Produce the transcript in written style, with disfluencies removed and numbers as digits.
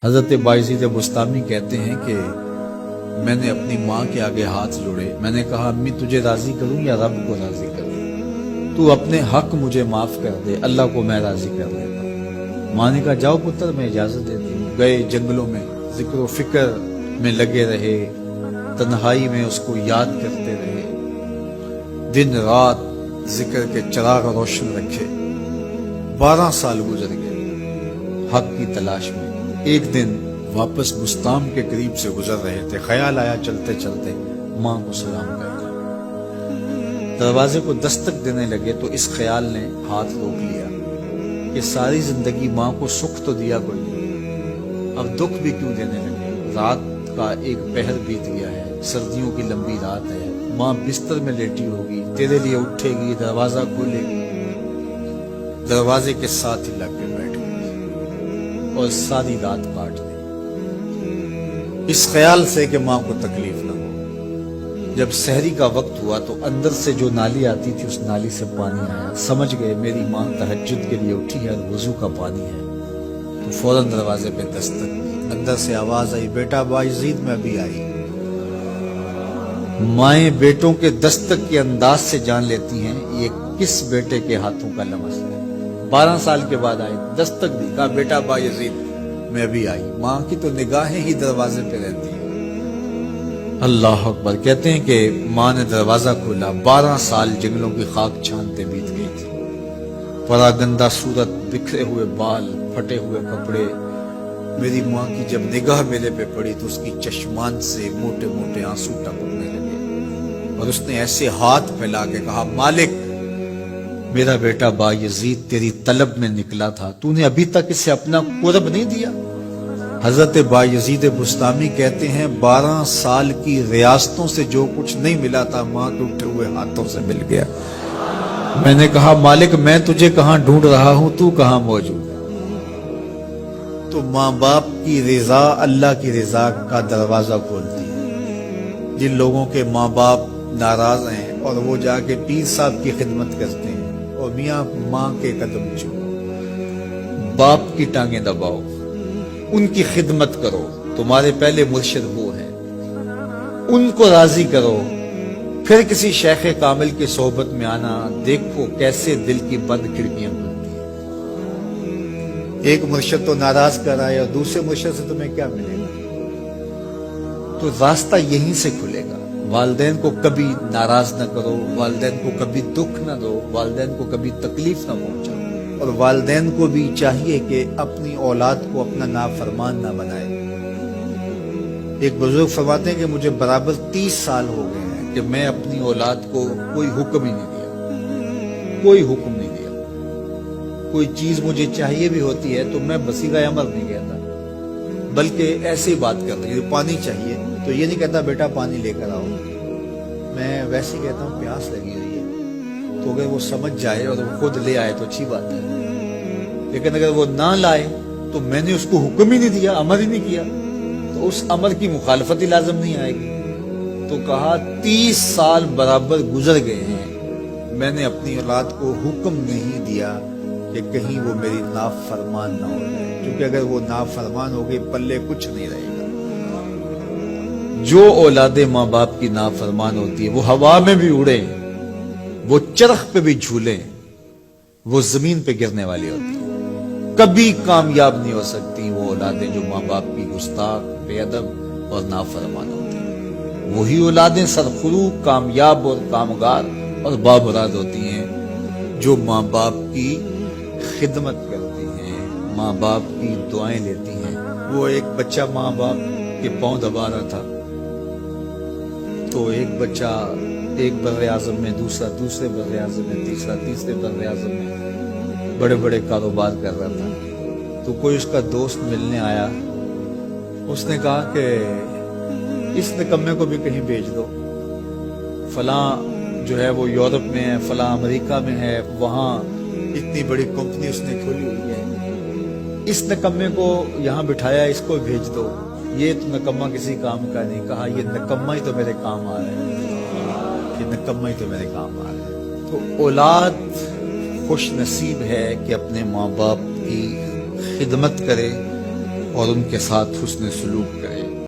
حضرت باعزید بستامی کہتے ہیں کہ میں نے اپنی ماں کے آگے ہاتھ جوڑے، میں نے کہا امی تجھے راضی کروں یا رب کو راضی کروں؟ تو اپنے حق مجھے معاف کر دے، اللہ کو میں راضی کر دیتا ہوں۔ ماں نے کہا جاؤ پتر میں اجازت دیتی ہوں۔ گئے جنگلوں میں ذکر و فکر میں لگے رہے، تنہائی میں اس کو یاد کرتے رہے، دن رات ذکر کے چراغ روشن رکھے۔ 12 سال گزر گئے حق کی تلاش میں۔ ایک دن واپس بستام کے قریب سے گزر رہے تھے، خیال آیا چلتے چلتے ماں کو سلام کرنا۔ دروازے کو دستک دینے لگے تو اس خیال نے ہاتھ روک لیا کہ ساری زندگی ماں کو سکھ تو دیا کوئی نہیں، اب دکھ بھی کیوں دینے لگے؟ رات کا ایک پہر بیت گیا ہے، سردیوں کی لمبی رات ہے، ماں بستر میں لیٹی ہوگی، تیرے لیے اٹھے گی، دروازہ کھولے گی، دروازے کے ساتھ ہی لگ کے بیٹھ گئی اور ساری رات کاٹ دی، اس خیال سے کہ ماں کو تکلیف نہ ہو۔ جب سحری کا وقت ہوا تو اندر سے جو نالی آتی تھی اس نالی سے پانی آیا، سمجھ گئے میری ماں تہجد کے لیے اٹھی ہے اور وضو کا پانی ہے، تو فوراً دروازے پہ دستک دی۔ اندر سے آواز آئی بیٹا باعزید میں ابھی آئی۔ مائیں بیٹوں کے دستک کے انداز سے جان لیتی ہیں یہ کس بیٹے کے ہاتھوں کا لمس ہے۔ 12 سال کے بعد آئی، دستک دی، کہا بیٹا باعزید میں ابھی آئی۔ ماں کی تو نگاہیں ہی دروازے پہ رہتی ہیں۔ اللہ اکبر۔ کہتے ہیں کہ ماں نے دروازہ کھولا، 12 سال جنگلوں کی خاک چھانتے بیت گئی تھی، پراگندہ صورت، بکھرے ہوئے بال، پھٹے ہوئے کپڑے۔ میری ماں کی جب نگاہ میرے پہ پڑی تو اس کی چشمان سے موٹے موٹے آنسو ٹپکنے لگے اور اس نے ایسے ہاتھ پھیلا کے کہا مالک میرا بیٹا باعزید تیری طلب میں نکلا تھا، تو نے ابھی تک اسے اپنا قرب نہیں دیا۔ حضرت باعزید بستامی کہتے ہیں 12 سال کی ریاستوں سے جو کچھ نہیں ملا تھا ماں کے اٹھے ہوئے ہاتھوں سے مل گیا۔ میں نے کہا مالک میں تجھے کہاں ڈھونڈ رہا ہوں، تو کہاں موجود ہے؟ تو ماں باپ کی رضا اللہ کی رضا کا دروازہ کھولتی ہے۔ جن لوگوں کے ماں باپ ناراض ہیں اور وہ جا کے پیر صاحب کی خدمت کرتے ہیں اور میاں ماں کے قدم چومو، باپ کی ٹانگیں دباؤ، ان کی خدمت کرو، تمہارے پہلے مرشد وہ ہیں، ان کو راضی کرو، پھر کسی شیخ کامل کی صحبت میں آنا، دیکھو کیسے دل کی بند کھڑکیاں کھلتی ہیں۔ ایک مرشد تو ناراض کر رہا ہے اور دوسرے مرشد سے تمہیں کیا ملے گا؟ تو راستہ یہیں سے کھلے گا۔ والدین کو کبھی ناراض نہ کرو، والدین کو کبھی دکھ نہ دو، والدین کو کبھی تکلیف نہ پہنچاؤ، اور والدین کو بھی چاہیے کہ اپنی اولاد کو اپنا نافرمان نہ بنائے۔ ایک بزرگ فرماتے ہیں کہ مجھے برابر 30 سال ہو گئے ہیں کہ میں اپنی اولاد کو کوئی حکم ہی نہیں دیا، کوئی حکم نہیں دیا۔ کوئی چیز مجھے چاہیے بھی ہوتی ہے تو میں بصیغہ امر نہیں کہتا، بلکہ ایسی بات کرتا ہوں، پانی چاہیے تو یہ نہیں کہتا بیٹا پانی لے کر آؤ، میں ویسے کہتا ہوں پیاس لگی ہوئی ہے، تو اگر وہ سمجھ جائے اور وہ خود لے آئے تو اچھی بات ہے، لیکن اگر وہ نہ لائے تو میں نے اس کو حکم ہی نہیں دیا، امر ہی نہیں کیا، تو اس امر کی مخالفت ہی لازم نہیں آئے گی۔ تو کہا 30 سال برابر گزر گئے ہیں، میں نے اپنی اولاد کو حکم نہیں دیا کہ کہیں وہ میری نافرمان نہ ہو جائے، کیونکہ اگر وہ نافرمان ہو گئی پلے کچھ نہیں رہے گا۔ جو اولاد ماں باپ کی نافرمان ہوتی ہے وہ ہوا میں بھی اڑے، وہ چرخ پہ بھی جھولے، وہ زمین پہ گرنے والی ہوتی ہے، کبھی کامیاب نہیں ہو سکتی وہ اولادیں جو ماں باپ کی گستاخ، بے ادب اور نافرمان ہوتی ہیں۔ وہی اولادیں سرخروغ، کامیاب اور کامگار اور بابراد ہوتی ہیں جو ماں باپ کی خدمت کرتی ہیں، ماں باپ کی دعائیں لیتی ہیں۔ وہ ایک بچہ ماں باپ کے پاؤں دبا رہا تھا تو ایک بچہ ایک بر اعظم میں، دوسرا دوسرے بر اعظم میں، تیسرا تیسرے بر اعظم میں بڑے بڑے کاروبار کر رہا تھا۔ تو کوئی اس کا دوست ملنے آیا، اس نے کہا کہ اس نکمے کو بھی کہیں بھیج دو، فلاں جو ہے وہ یورپ میں ہے، فلاں امریکہ میں ہے، وہاں اتنی بڑی کمپنی اس نے کھولی ہوئی ہے، اس نکمے کو یہاں بٹھایا، اس کو بھیج دو، یہ تو نکمہ کسی کام کا نہیں۔ کہا یہ نکمہ ہی تو میرے کام آ رہا ہے، یہ نکمہ ہی تو میرے کام آ رہا ہے۔ تو اولاد خوش نصیب ہے کہ اپنے ماں باپ کی خدمت کرے اور ان کے ساتھ حسن سلوک کرے۔